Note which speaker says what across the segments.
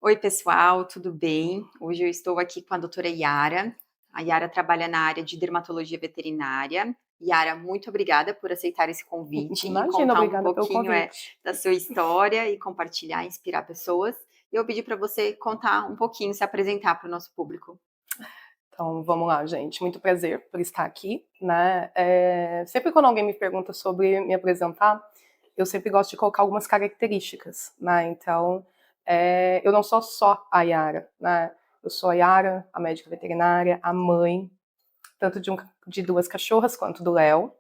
Speaker 1: Oi, pessoal, tudo bem? Hoje eu estou aqui com a doutora Yara. A Yara trabalha na área de dermatologia veterinária. Yara, muito obrigada por aceitar esse convite e
Speaker 2: Imagina,
Speaker 1: contar um
Speaker 2: obrigada pelo
Speaker 1: pouquinho
Speaker 2: convite.
Speaker 1: da sua história e compartilhar, inspirar pessoas. Eu pedi para você contar um pouquinho, se apresentar para o nosso público.
Speaker 2: Então, vamos lá, gente. Muito prazer por estar aqui, né? Sempre quando alguém me pergunta sobre me apresentar, eu sempre gosto de colocar algumas características, né? Então, eu não sou só a Yara, né? Eu sou a Yara, a médica veterinária, a mãe, tanto de duas cachorras quanto do Léo,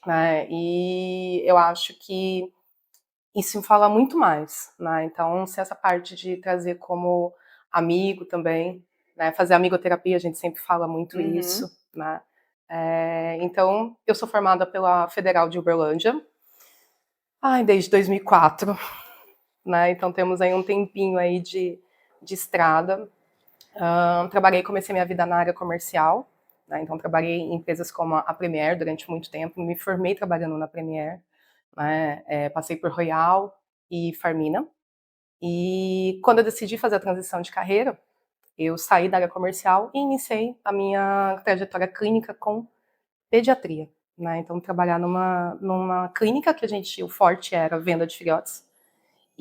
Speaker 2: né? E eu acho que isso me fala muito mais, né? Então, se essa parte de trazer como amigo também, né? Fazer amigoterapia, a gente sempre fala muito
Speaker 1: Uhum.
Speaker 2: isso, né? Então, eu sou formada pela Federal de Uberlândia, desde 2004, né? Então temos aí um tempinho aí de estrada. Comecei minha vida na área comercial, né? Então trabalhei em empresas como a Premier durante muito tempo, me formei trabalhando na Premier, né? Passei por Royal e Farmina. E quando eu decidi fazer a transição de carreira, eu saí da área comercial e iniciei a minha trajetória clínica com pediatria, né? Então, trabalhar numa clínica que o forte era a venda de filhotes,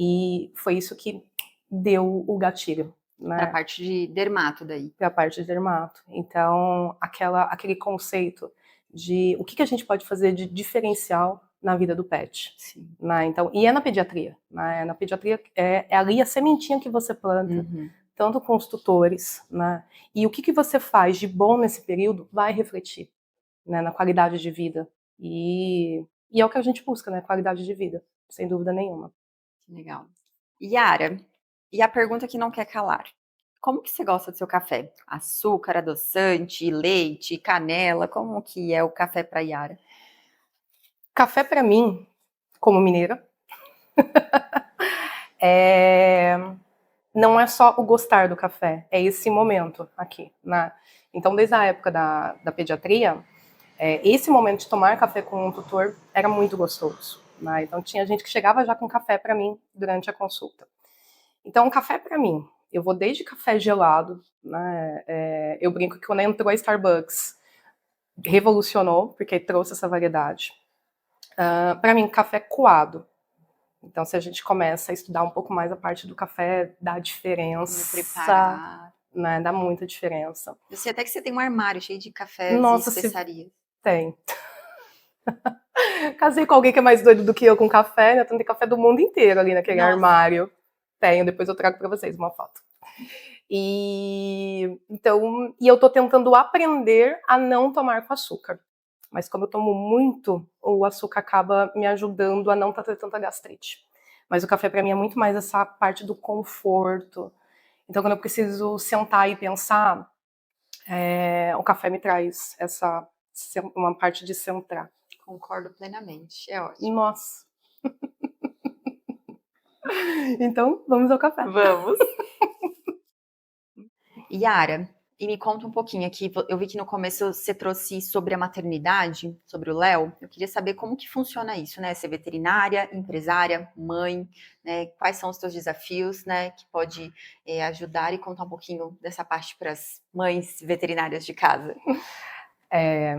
Speaker 2: e foi isso que deu o gatilho,
Speaker 1: Para a
Speaker 2: né?
Speaker 1: parte de dermato daí.
Speaker 2: Para a parte de dermato. Então, aquele conceito de o que a gente pode fazer de diferencial na vida do pet.
Speaker 1: Sim.
Speaker 2: Né? Então, e é na pediatria. Né? Na pediatria é ali a sementinha que você planta,
Speaker 1: Uhum.
Speaker 2: tanto com os tutores, né? E o que você faz de bom nesse período vai refletir, né, na qualidade de vida. E é o que a gente busca, né? Qualidade de vida, sem dúvida nenhuma.
Speaker 1: Legal. Yara, e a pergunta que não quer calar. Como que você gosta do seu café? Açúcar, adoçante, leite, canela? Como que é o café para Yara?
Speaker 2: Café para mim, como mineira, é não é só o gostar do café, é esse momento aqui, né? Então, desde a época da pediatria, esse momento de tomar café com um tutor era muito gostoso, né? Então, tinha gente que chegava já com café para mim durante a consulta. Então, café para mim, eu vou desde café gelado, né? Eu brinco que quando entrou a Starbucks, revolucionou, porque trouxe essa variedade. Para mim, café coado. Então, se a gente começa a estudar um pouco mais a parte do café, dá
Speaker 1: Como
Speaker 2: diferença,
Speaker 1: preparar?
Speaker 2: né? Dá muita diferença.
Speaker 1: Eu sei até que você tem um armário cheio de cafés e
Speaker 2: Nossa, se
Speaker 1: especiarias.
Speaker 2: tem. Casei com alguém que é mais doido do que eu com café, né? Então tem café do mundo inteiro ali naquele
Speaker 1: Nossa,
Speaker 2: armário. Tenho, depois eu trago para vocês uma foto. E eu tô tentando aprender a não tomar com açúcar. Mas como eu tomo muito, o açúcar acaba me ajudando a não ter tanta gastrite. Mas o café para mim é muito mais essa parte do conforto. Então quando eu preciso sentar e pensar, o café me traz uma parte de centrar.
Speaker 1: concordo plenamente. É ótimo.
Speaker 2: Nossa. Então, vamos ao café.
Speaker 1: Vamos. Yara, e me conta um pouquinho aqui, eu vi que no começo você trouxe sobre a maternidade, sobre o Léo. Eu queria saber como que funciona isso, né? Ser veterinária, empresária, mãe, né? Quais são os teus desafios, né? Que pode ajudar e contar um pouquinho dessa parte para as mães veterinárias de casa.
Speaker 2: É,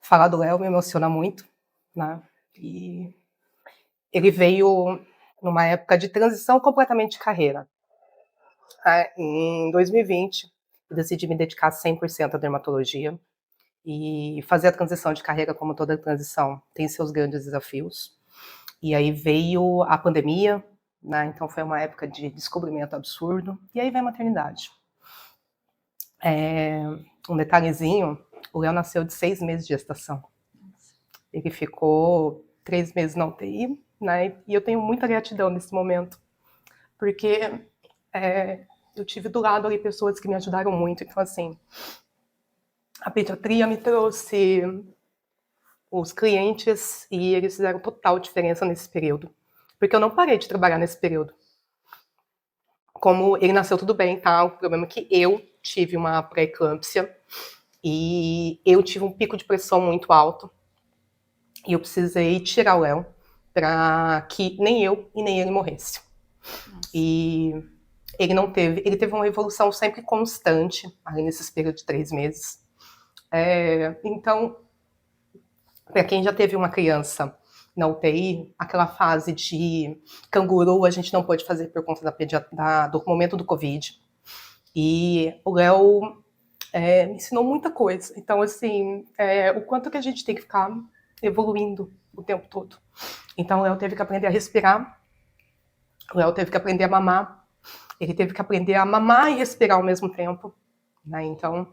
Speaker 2: Falar do Léo me emociona muito, né? E ele veio numa época de transição completamente de carreira. Em 2020, eu decidi me dedicar 100% à dermatologia e fazer a transição de carreira, como toda transição, tem seus grandes desafios. E aí veio a pandemia, né? Então foi uma época de descobrimento absurdo. E aí vem a maternidade. Um detalhezinho, o Léo nasceu de 6 meses de gestação. Ele ficou 3 meses na UTI, né? E eu tenho muita gratidão nesse momento, porque eu tive do lado ali pessoas que me ajudaram muito. Então, assim, a pediatria me trouxe os clientes e eles fizeram total diferença nesse período. Porque eu não parei de trabalhar nesse período. Como ele nasceu tudo bem, tá? O problema é que eu tive uma pré-eclâmpsia e eu tive um pico de pressão muito alto. E eu precisei tirar o Léo para que nem eu e nem ele morresse. E ele teve uma evolução sempre constante, ali nesses períodos de 3 meses. Então, para quem já teve uma criança na UTI, aquela fase de canguru a gente não pôde fazer por conta do momento do Covid. E o Léo me ensinou muita coisa. Então, assim, o quanto que a gente tem que ficar evoluindo o tempo todo. Então, o Léo teve que aprender a respirar, o Léo teve que aprender a mamar, ele teve que aprender a mamar e respirar ao mesmo tempo. Né? Então,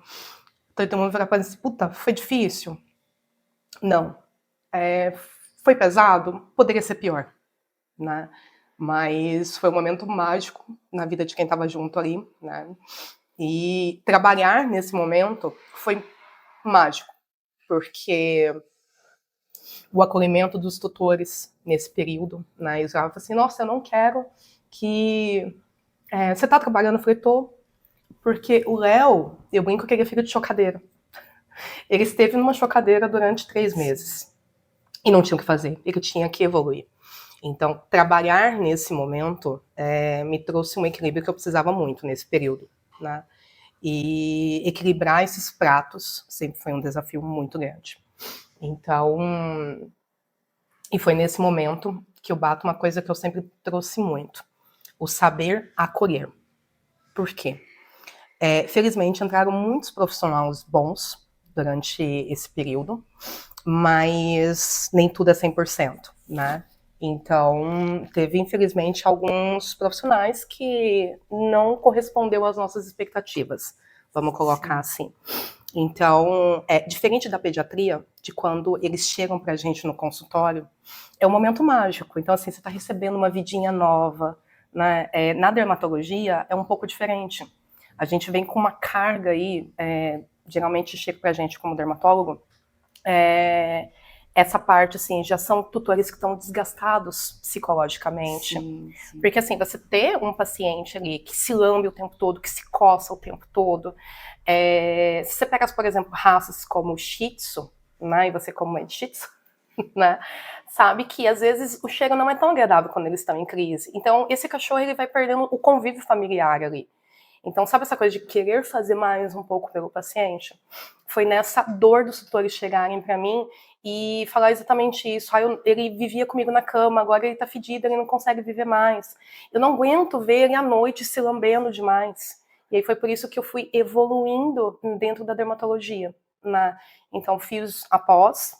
Speaker 2: todo mundo vai falar assim, puta, foi difícil? Não. Foi pesado? Poderia ser pior. Né? Mas foi um momento mágico na vida de quem estava junto ali. Né? E trabalhar nesse momento foi mágico, porque o acolhimento dos tutores nesse período, né, eles falavam assim, nossa, eu não quero que... você está trabalhando? Eu falei, tô, porque o Léo, eu brinco que ele é filho de chocadeira. Ele esteve numa chocadeira durante 3 meses e não tinha o que fazer, ele tinha que evoluir. Então, trabalhar nesse momento me trouxe um equilíbrio que eu precisava muito nesse período, né? E equilibrar esses pratos sempre foi um desafio muito grande. Então, e foi nesse momento que eu bato uma coisa que eu sempre trouxe muito, o saber acolher. Por quê? Felizmente entraram muitos profissionais bons durante esse período, mas nem tudo é 100%, né? Então, teve, infelizmente, alguns profissionais que não correspondeu às nossas expectativas, vamos colocar assim. Então, diferente da pediatria, de quando eles chegam pra gente no consultório, é um momento mágico. Então, assim, você está recebendo uma vidinha nova, né? Na dermatologia, é um pouco diferente. A gente vem com uma carga aí, geralmente chega pra gente como dermatólogo, essa parte, assim, já são tutores que estão desgastados psicologicamente.
Speaker 1: Sim, sim.
Speaker 2: Porque, assim, você ter um paciente ali que se lambe o tempo todo, que se coça o tempo todo, se você pega, por exemplo, raças como o Shih Tzu, né, e você como é de Shih Tzu, né, sabe que às vezes o cheiro não é tão agradável quando eles estão em crise. Então, esse cachorro ele vai perdendo o convívio familiar ali. Então, sabe essa coisa de querer fazer mais um pouco pelo paciente? Foi nessa dor dos tutores chegarem para mim e falar exatamente isso. Ele vivia comigo na cama, agora ele tá fedido, ele não consegue viver mais. Eu não aguento ver ele à noite se lambendo demais. E aí foi por isso que eu fui evoluindo dentro da dermatologia. Né? Então, fiz após.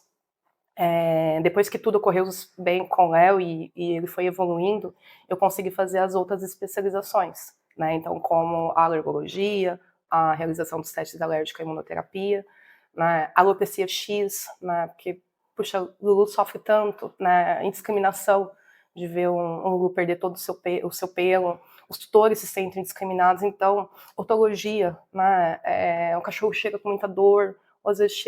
Speaker 2: Depois que tudo ocorreu bem com o Léo e ele foi evoluindo, eu consegui fazer as outras especializações. Né? Então, como a alergologia, a realização dos testes alérgicos e imunoterapia, né? Alopecia X, né? Porque, puxa, o Lulu sofre tanto, né? Indiscriminação de ver um Lulu perder todo o seu pelo, os tutores se sentem discriminados, então, otologia, né? O cachorro chega com muita dor, ou às vezes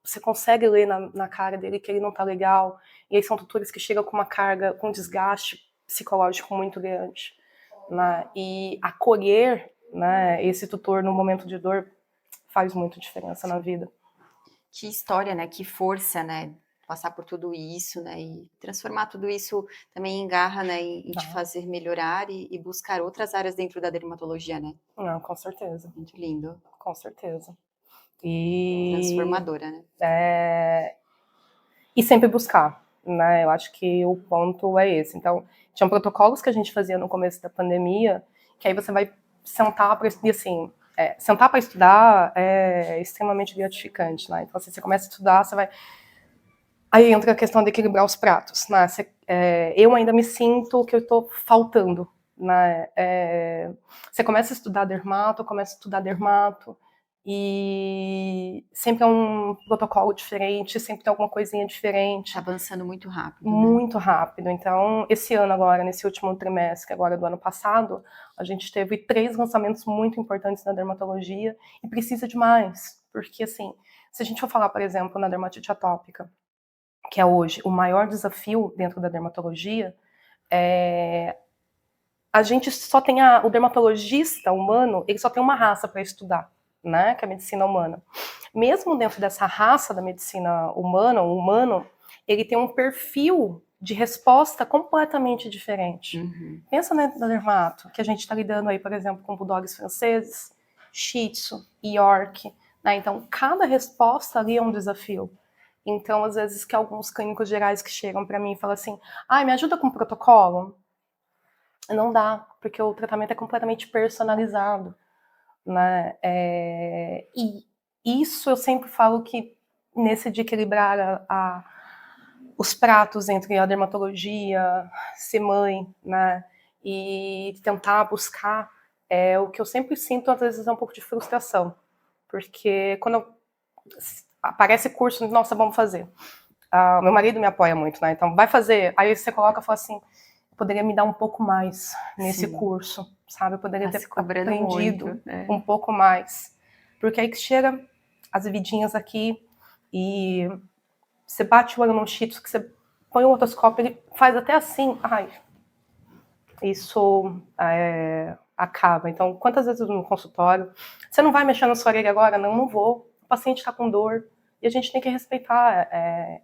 Speaker 2: você consegue ler na cara dele que ele não tá legal, e aí são tutores que chegam com uma carga, com desgaste psicológico muito grande. Né? E acolher, né, esse tutor no momento de dor faz muita diferença na vida.
Speaker 1: Que história, né? Que força, né? Passar por tudo isso, né? E transformar tudo isso também em garra, né? Em te fazer melhorar e buscar outras áreas dentro da dermatologia, né?
Speaker 2: Não, com certeza.
Speaker 1: Muito lindo.
Speaker 2: Com certeza.
Speaker 1: Transformadora, né?
Speaker 2: E sempre buscar, né? Eu acho que o ponto é esse. Então, tinham protocolos que a gente fazia no começo da pandemia, que aí você vai sentar para estudar, assim, sentar para estudar é extremamente gratificante, né? Então, assim, você começa a estudar, você vai... Aí entra a questão de equilibrar os pratos, né? Eu ainda me sinto que eu estou faltando, né? Você começa a estudar dermato, e sempre é um protocolo diferente, sempre tem alguma coisinha diferente.
Speaker 1: Tá avançando muito rápido.
Speaker 2: Muito rápido. Então, esse ano agora, nesse último trimestre agora do ano passado, a gente teve 3 lançamentos muito importantes na dermatologia e precisa de mais. Porque, assim, se a gente for falar, por exemplo, na dermatite atópica, que é hoje o maior desafio dentro da dermatologia, a gente só tem o dermatologista humano, ele só tem uma raça para estudar, né, que é a medicina humana. Mesmo dentro dessa raça da medicina humana, o humano, ele tem um perfil de resposta completamente diferente.
Speaker 1: Uhum.
Speaker 2: Pensa no dermato, que a gente está lidando aí, por exemplo, com bulldogs franceses, Shih Tzu, York, né? Então, cada resposta ali é um desafio. Então, às vezes, que alguns clínicos gerais que chegam para mim e falam assim, me ajuda com o protocolo? Não dá, porque o tratamento é completamente personalizado, né? E isso eu sempre falo que nesse de equilibrar os pratos entre a dermatologia, ser mãe, né? E tentar buscar o que eu sempre sinto, às vezes, é um pouco de frustração. Porque quando aparece curso, nossa, vamos fazer. Meu marido me apoia muito, né? Então, vai fazer. Aí você coloca e fala assim, poderia me dar um pouco mais nesse
Speaker 1: Sim.
Speaker 2: curso, sabe? Eu poderia
Speaker 1: Tá se
Speaker 2: ter
Speaker 1: cobrando
Speaker 2: aprendido
Speaker 1: muito, né?
Speaker 2: um pouco mais. Porque aí que chega as vidinhas aqui e você bate o olho num Cheetos, que você põe o otoscópio, ele faz até assim. Ai, isso acaba. Então, quantas vezes no consultório, você não vai mexer na sua orelha agora? Não, não vou. O paciente está com dor e a gente tem que respeitar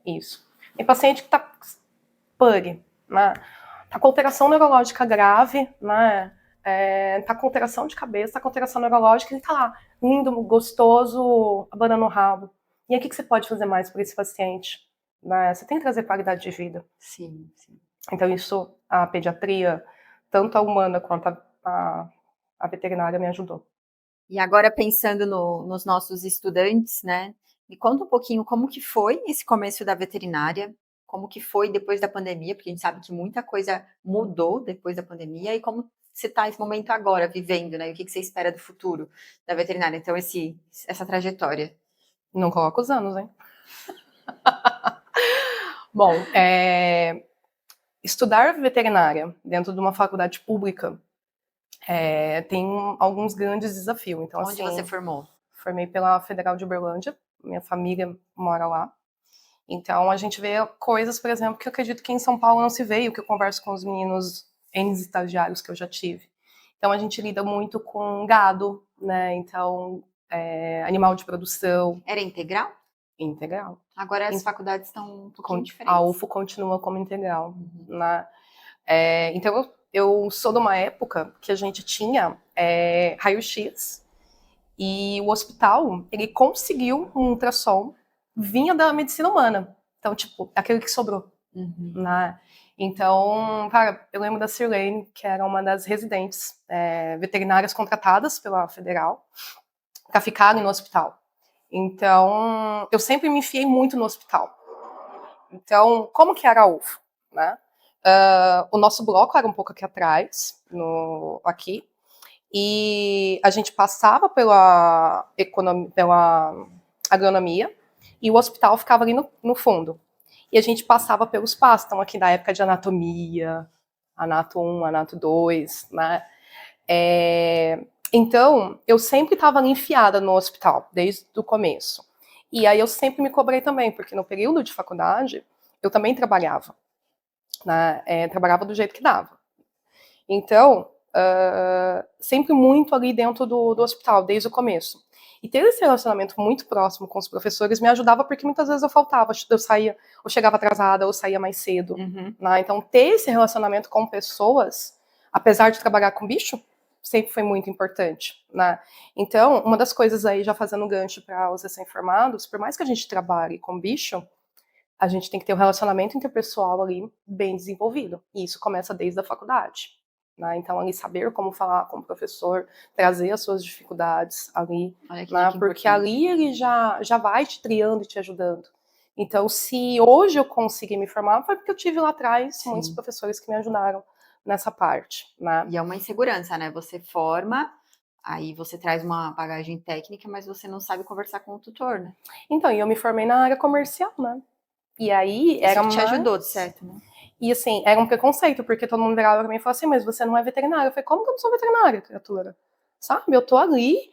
Speaker 2: isso. Tem paciente que está pug, né? Tá com alteração neurológica grave, né? Tá com alteração de cabeça, tá com alteração neurológica, ele tá lá, lindo, gostoso, abanando o rabo. E aí, o que você pode fazer mais por esse paciente? Né? Você tem que trazer qualidade de vida.
Speaker 1: Sim, sim.
Speaker 2: Então, isso, a pediatria, tanto a humana quanto a veterinária, me ajudou.
Speaker 1: E agora pensando nos nossos estudantes, né, me conta um pouquinho como que foi esse começo da veterinária, como que foi depois da pandemia, porque a gente sabe que muita coisa mudou depois da pandemia, e como você está esse momento agora, vivendo, né, e o que que você espera do futuro da veterinária, então essa trajetória.
Speaker 2: Não coloca os anos, hein? Bom, estudar veterinária dentro de uma faculdade pública tem alguns grandes desafios. Então,
Speaker 1: Onde você
Speaker 2: assim,
Speaker 1: formou?
Speaker 2: formei pela Federal de Uberlândia, minha família mora lá. Então, a gente vê coisas, por exemplo, que eu acredito que em São Paulo não se vê, e o que eu converso com os meninos, N estagiários que eu já tive. Então, a gente lida muito com gado, né? Então, animal de produção
Speaker 1: Era integral?
Speaker 2: integral.
Speaker 1: Agora as faculdades estão um pouquinho
Speaker 2: A
Speaker 1: diferentes.
Speaker 2: UFO continua como integral,
Speaker 1: Uhum.
Speaker 2: né? Então, eu sou de uma época que a gente tinha raio-x e o hospital, ele conseguiu um ultrassom, vinha da medicina humana. Então, tipo, aquele que sobrou,
Speaker 1: Uhum.
Speaker 2: né? Então, cara, eu lembro da Sirlene, que era uma das residentes veterinárias contratadas pela Federal para ficarem no hospital. Então, eu sempre me enfiei muito no hospital. Então, como que era a UFO, né? O nosso bloco era um pouco aqui atrás, aqui, e a gente passava pela agronomia e o hospital ficava ali no fundo. E a gente passava pelos pastos, então aqui na época de anatomia, anato 1, anato 2, né? Então, eu sempre estava ali enfiada no hospital, desde o começo. E aí eu sempre me cobrei também, porque no período de faculdade, eu também trabalhava, né? Trabalhava do jeito que dava. Então, sempre muito ali dentro do hospital, desde o começo. E ter esse relacionamento muito próximo com os professores me ajudava, porque muitas vezes eu faltava, eu saía, ou chegava atrasada, ou saía mais cedo.
Speaker 1: Uhum.
Speaker 2: Né? Então, ter esse relacionamento com pessoas, apesar de trabalhar com bicho, sempre foi muito importante. Né? Então, uma das coisas aí, já fazendo gancho para os recém-formados, por mais que a gente trabalhe com bicho, a gente tem que ter um relacionamento interpessoal ali bem desenvolvido. E isso começa desde a faculdade. Né? Então, ali saber como falar com o professor, trazer as suas dificuldades ali,
Speaker 1: Olha que
Speaker 2: né?
Speaker 1: dica
Speaker 2: Porque
Speaker 1: importante.
Speaker 2: ali ele já vai te triando e te ajudando. Então, se hoje eu consegui me formar, foi porque eu tive lá atrás muitos professores que me ajudaram nessa parte. Né?
Speaker 1: E é uma insegurança, né? Você forma, aí você traz uma bagagem técnica, mas você não sabe conversar com o tutor, né?
Speaker 2: Então, e eu me formei na área comercial, né? E aí
Speaker 1: Isso
Speaker 2: era
Speaker 1: que te ajudou, de
Speaker 2: mais.
Speaker 1: certo, né?
Speaker 2: E assim, era um preconceito, porque todo mundo virava pra mim e falava assim, mas você não é veterinária. Eu falei, como que eu não sou veterinária, criatura? Sabe? Eu tô ali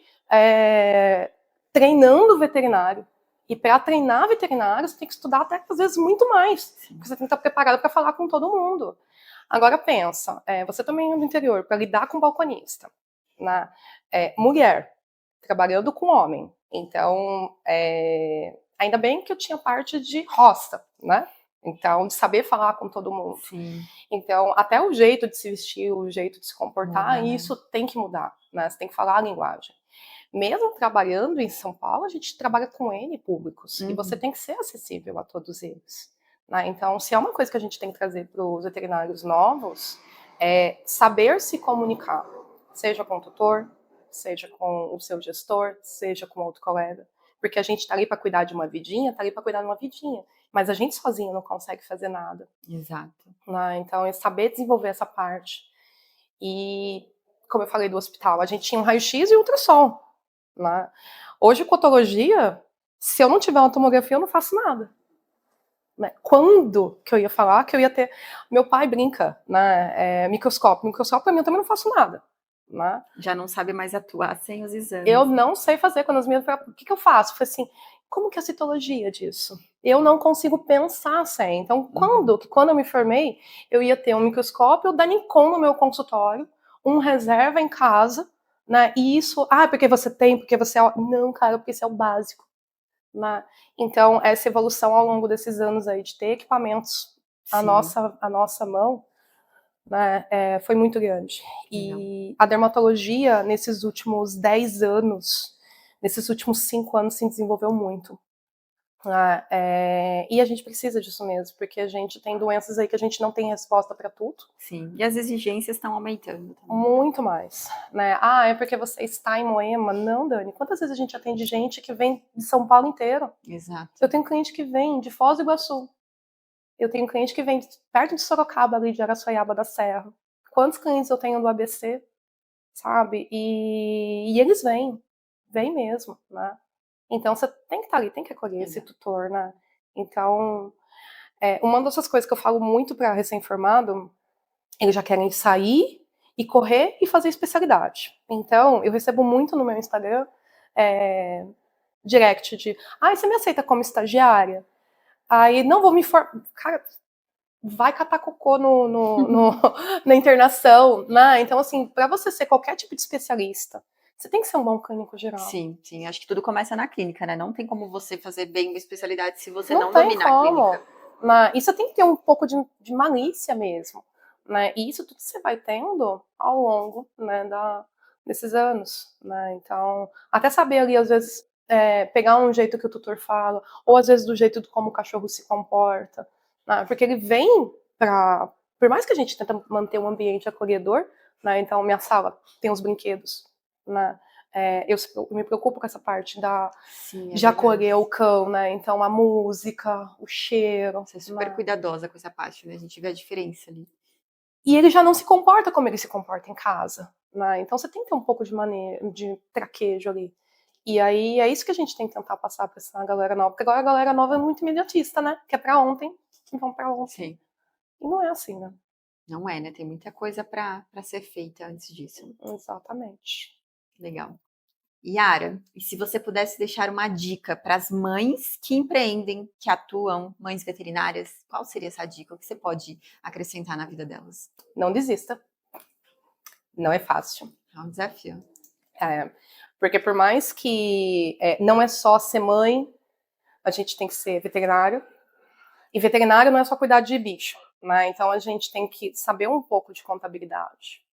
Speaker 2: treinando veterinário. E para treinar veterinário, você tem que estudar até, às vezes, muito mais. Porque você tem que estar preparado para falar com todo mundo. Agora pensa, você também é do interior, para lidar com balconista. Né? Mulher, trabalhando com homem. Então, ainda bem que eu tinha parte de roça, né? Então, de saber falar com todo mundo.
Speaker 1: Sim.
Speaker 2: Então, até o jeito de se vestir, o jeito de se comportar,
Speaker 1: Muda, né?
Speaker 2: isso tem que mudar, né? Você tem que falar a linguagem. Mesmo trabalhando em São Paulo, a gente trabalha com N públicos, e você tem que ser acessível a todos eles, né? Então, se é uma coisa que a gente tem que trazer para os veterinários novos, é saber se comunicar, seja com o tutor, seja com o seu gestor, seja com outro colega, porque a gente está ali para cuidar de uma vidinha, está ali para cuidar de uma vidinha, mas a gente sozinho não consegue fazer nada.
Speaker 1: Exato.
Speaker 2: Né? Então, é saber desenvolver essa parte. E, como eu falei do hospital, a gente tinha um raio-x e ultrassom. Né? Hoje, com otologia, se eu não tiver uma tomografia, eu não faço nada. Né? Quando que eu ia falar que eu ia ter... Meu pai brinca, né? Microscópio. Microscópio, para mim, eu também não faço nada. Né?
Speaker 1: Já não sabe mais atuar sem os exames.
Speaker 2: Eu não sei fazer. Quando as minhas... O que eu faço? Eu falei assim, como que é a citologia disso? Eu não consigo pensar sem. Então, quando eu me formei, eu ia ter um microscópio da Nikon no meu consultório, um reserva em casa, né? E isso, porque você tem, porque você é... Não, cara, porque isso é o básico. Né? Então, essa evolução ao longo desses anos aí de ter equipamentos à nossa mão, né, foi muito grande. E a dermatologia, nesses últimos 10 anos, nesses últimos 5 anos, se desenvolveu muito. E a gente precisa disso mesmo, porque a gente tem doenças aí que a gente não tem resposta para tudo.
Speaker 1: Sim, e as exigências estão aumentando também.
Speaker 2: Muito mais. Né? É porque você está em Moema? Não, Dani. Quantas vezes a gente atende gente que vem de São Paulo inteiro?
Speaker 1: Exato.
Speaker 2: Eu tenho cliente que vem de Foz do Iguaçu. Eu tenho cliente que vem perto de Sorocaba, ali de Araçoiaba da Serra. Quantos clientes eu tenho do ABC, sabe? E eles vêm mesmo, né? Então você tem que estar ali, tem que acolher esse tutor, né? Então, uma dessas coisas que eu falo muito para recém-formado, eles já querem sair e correr e fazer especialidade. Então, eu recebo muito no meu Instagram direct de, você me aceita como estagiária? Aí, não vou me formar. Cara, vai catar cocô na internação, né? Então, assim, para você ser qualquer tipo de especialista, você tem que ser um bom clínico geral.
Speaker 1: Sim, sim. Acho que tudo começa na clínica, né? Não tem como você fazer bem uma especialidade se você
Speaker 2: Não
Speaker 1: não
Speaker 2: tem
Speaker 1: dominar a clínica.
Speaker 2: Né? E você tem que ter um pouco de malícia mesmo. Né? E isso tudo você vai tendo ao longo, né, desses anos. Né? Então, até saber ali, às vezes, pegar um jeito que o tutor fala, ou às vezes do jeito de como o cachorro se comporta. Né? Porque ele vem para... Por mais que a gente tenta manter um ambiente acolhedor, né? Então minha sala tem os brinquedos, né? Eu me preocupo com essa parte de acolher o cão, né? Então a música, o cheiro.
Speaker 1: Você é super cuidadosa com essa parte, né? A gente vê a diferença ali.
Speaker 2: E ele já não se comporta como ele se comporta em casa, né? Então você tem que ter um pouco de traquejo ali. E aí é isso que a gente tem que tentar passar para essa galera nova, porque agora a galera nova é muito imediatista, né? Que é para ontem, que vão para ontem.
Speaker 1: Sim.
Speaker 2: E não é assim, né?
Speaker 1: Não é, né? Tem muita coisa para ser feita antes disso.
Speaker 2: Exatamente.
Speaker 1: Legal. Yara, e se você pudesse deixar uma dica para as mães que empreendem, que atuam, mães veterinárias, qual seria essa dica? O que você pode acrescentar na vida delas?
Speaker 2: Não desista. Não é fácil.
Speaker 1: É um desafio.
Speaker 2: Porque por mais que não é só ser mãe, a gente tem que ser veterinário. E veterinário não é só cuidar de bicho, né? Então a gente tem que saber um pouco de contabilidade.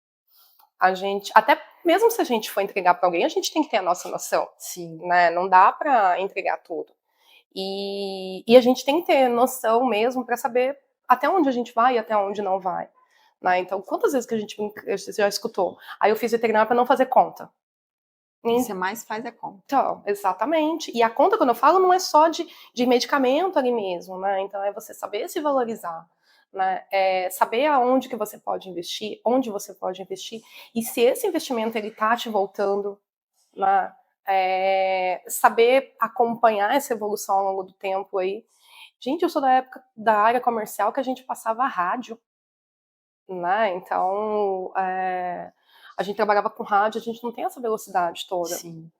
Speaker 2: Até mesmo se a gente for entregar para alguém, a gente tem que ter a nossa noção.
Speaker 1: Sim.
Speaker 2: Né? Não dá para entregar tudo. E a gente tem que ter noção mesmo para saber até onde a gente vai e até onde não vai. Né? Então, quantas vezes que você já escutou? Aí eu fiz veterinário para não fazer conta.
Speaker 1: O que você mais faz é conta.
Speaker 2: Então, exatamente. E a conta, quando eu falo, não é só de medicamento ali mesmo, né? Então, é você saber se valorizar, né? Saber aonde que você pode investir, onde você pode investir, e se esse investimento ele tá te voltando, né? Saber acompanhar essa evolução ao longo do tempo aí. Gente, eu sou da época da área comercial que a gente passava rádio, né? Então, a gente trabalhava com rádio, a gente não tem essa velocidade toda.
Speaker 1: Sim.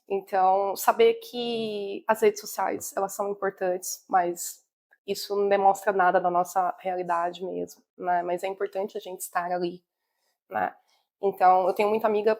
Speaker 2: Então, saber que as redes sociais, elas são importantes, mas isso não demonstra nada da nossa realidade mesmo, né? Mas é importante a gente estar ali, né? Então, eu tenho muita amiga,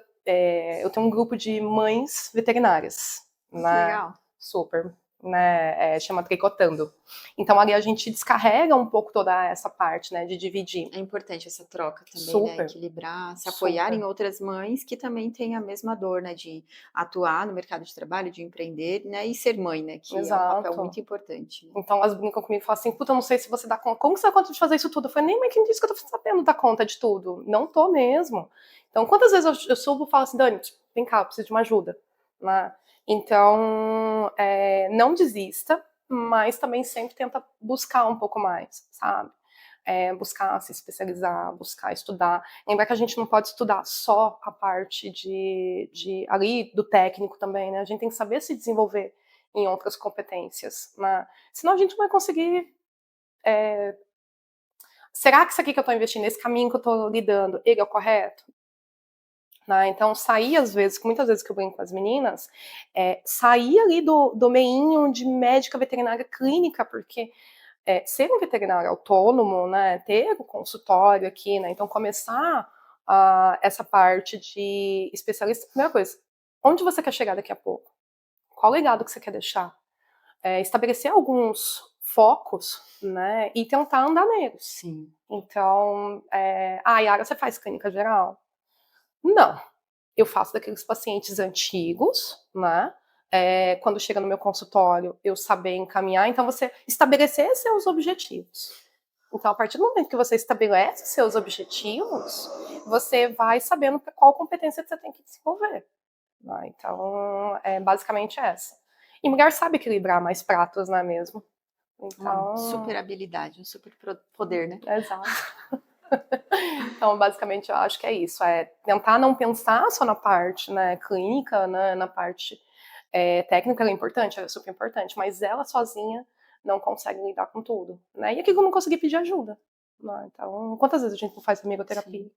Speaker 2: eu tenho um grupo de mães veterinárias, né?
Speaker 1: Legal.
Speaker 2: Super. né, chama tricotando. Então ali a gente descarrega um pouco toda essa parte, né, de dividir.
Speaker 1: É importante essa troca também,
Speaker 2: Super.
Speaker 1: né? Equilibrar, se apoiar em outras mães que também têm a mesma dor, né? De atuar no mercado de trabalho, de empreender, né? E ser mãe, né? Que é um papel muito importante. Né?
Speaker 2: Então elas brincam comigo e falam assim, puta, eu não sei se você dá conta. Como que você dá conta de fazer isso tudo? Eu falei, nem mãe, quem disse que eu tô sabendo dar conta de tudo? Não tô mesmo. Então quantas vezes eu subo e falo assim, Dani, vem cá, eu preciso de uma ajuda. Né? Então, não desista, mas também sempre tenta buscar um pouco mais, sabe? Buscar se especializar, buscar estudar. Lembrar que a gente não pode estudar só a parte ali do técnico também, né? A gente tem que saber se desenvolver em outras competências, né? Senão a gente não vai conseguir. Será que isso aqui que eu estou investindo, esse caminho que eu estou lidando, ele é o correto? Né? Então, sair, às vezes, muitas vezes que eu brinco com as meninas, sair ali do meinho de médica veterinária clínica, porque ser um veterinário autônomo, né, ter o consultório aqui, né, então começar essa parte de especialista, primeira coisa, onde você quer chegar daqui a pouco? Qual legado que você quer deixar? Estabelecer alguns focos, né, e tentar andar neles.
Speaker 1: Sim.
Speaker 2: Então, Yara, você faz clínica geral? Não. Eu faço daqueles pacientes antigos, né? Quando chega no meu consultório, eu saber encaminhar. Então, você estabelecer seus objetivos. Então, a partir do momento que você estabelece seus objetivos, você vai sabendo qual competência você tem que desenvolver. Né? Então, basicamente essa. E mulher sabe equilibrar mais pratos, não é mesmo? Então,
Speaker 1: uma super habilidade, um super poder, né?
Speaker 2: Exato. Então, basicamente, eu acho que é isso. Tentar não pensar só na parte, né, clínica, né, na parte técnica, ela é importante, ela é super importante, mas ela sozinha não consegue lidar com tudo. Né? E aqui eu não consegui pedir ajuda. Né? Então, quantas vezes a gente não faz amigoterapia?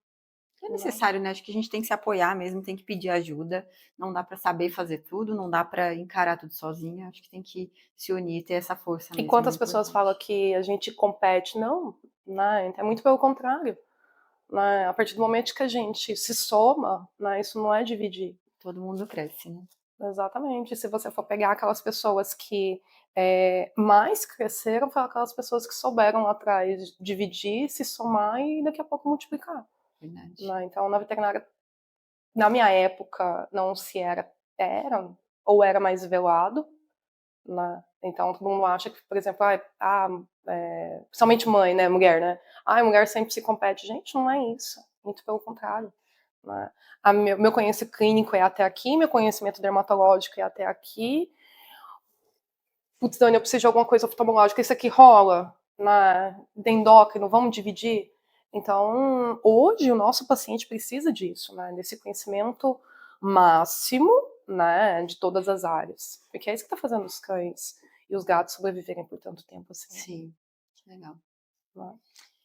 Speaker 1: Sim. É necessário, né? Acho que a gente tem que se apoiar mesmo, tem que pedir ajuda. Não dá para saber fazer tudo, não dá para encarar tudo sozinha. Acho que tem que se unir, ter essa força mesmo.
Speaker 2: E quantas pessoas falam que a gente compete? Não, né? É muito pelo contrário. Né? A partir do momento que a gente se soma, né, isso não é dividir.
Speaker 1: Todo mundo cresce, né?
Speaker 2: Exatamente. Se você for pegar aquelas pessoas que mais cresceram, foram aquelas pessoas que souberam lá atrás dividir, se somar e daqui a pouco multiplicar.
Speaker 1: Verdade.
Speaker 2: Né? Então, na veterinária, na minha época, não se era ou era mais velado. Né? Então, todo mundo acha que, por exemplo, principalmente mãe, né, mulher, né? Mulher sempre se compete. Gente, não é isso. Muito pelo contrário. Né? Meu conhecimento clínico é até aqui, meu conhecimento dermatológico é até aqui. Putz, Dani, eu preciso de alguma coisa oftalmológica, isso aqui rola? Né? De endócrino, vamos dividir? Então, hoje o nosso paciente precisa disso, né? Desse conhecimento máximo, né, de todas as áreas. Porque é isso que está fazendo os cães e os gatos sobreviverem por tanto tempo assim.
Speaker 1: Sim, que legal.
Speaker 2: Né?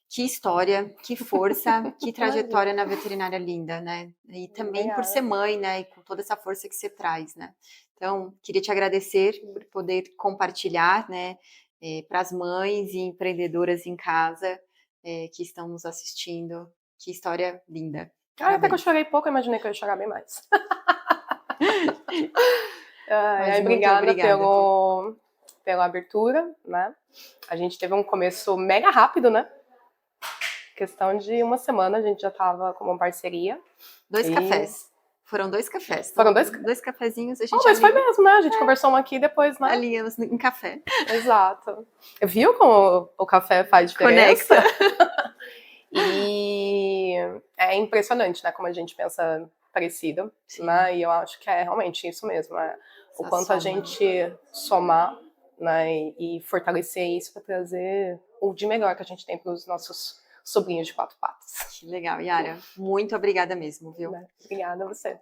Speaker 1: Que história, que força, que trajetória na veterinária linda, né? E também por ser mãe, né? E com toda essa força que você traz, né? Então, queria te agradecer por poder compartilhar, né? Para as mães e empreendedoras em casa que estão nos assistindo. Que história linda.
Speaker 2: Até que eu chorei pouco, eu imaginei que eu ia chorar bem mais. Obrigada pela abertura, né? A gente teve um começo mega rápido, né? Questão de uma semana a gente já tava com uma parceria.
Speaker 1: 2 cafés. Foram 2 cafés.
Speaker 2: Foram
Speaker 1: dois cafezinhos. A gente
Speaker 2: mas foi mesmo, né? A gente conversou um aqui e depois, né?
Speaker 1: Alinhamos em café.
Speaker 2: Exato. Viu como o café faz diferença? Conecta. E é impressionante, né? Como a gente pensa parecido, né? E eu acho que é realmente isso mesmo. O quanto a gente somar, né? E fortalecer isso para trazer o de melhor que a gente tem para os nossos sobrinhos de 4 patas.
Speaker 1: Que legal, Yara. Muito obrigada mesmo, viu?
Speaker 2: Obrigada a você.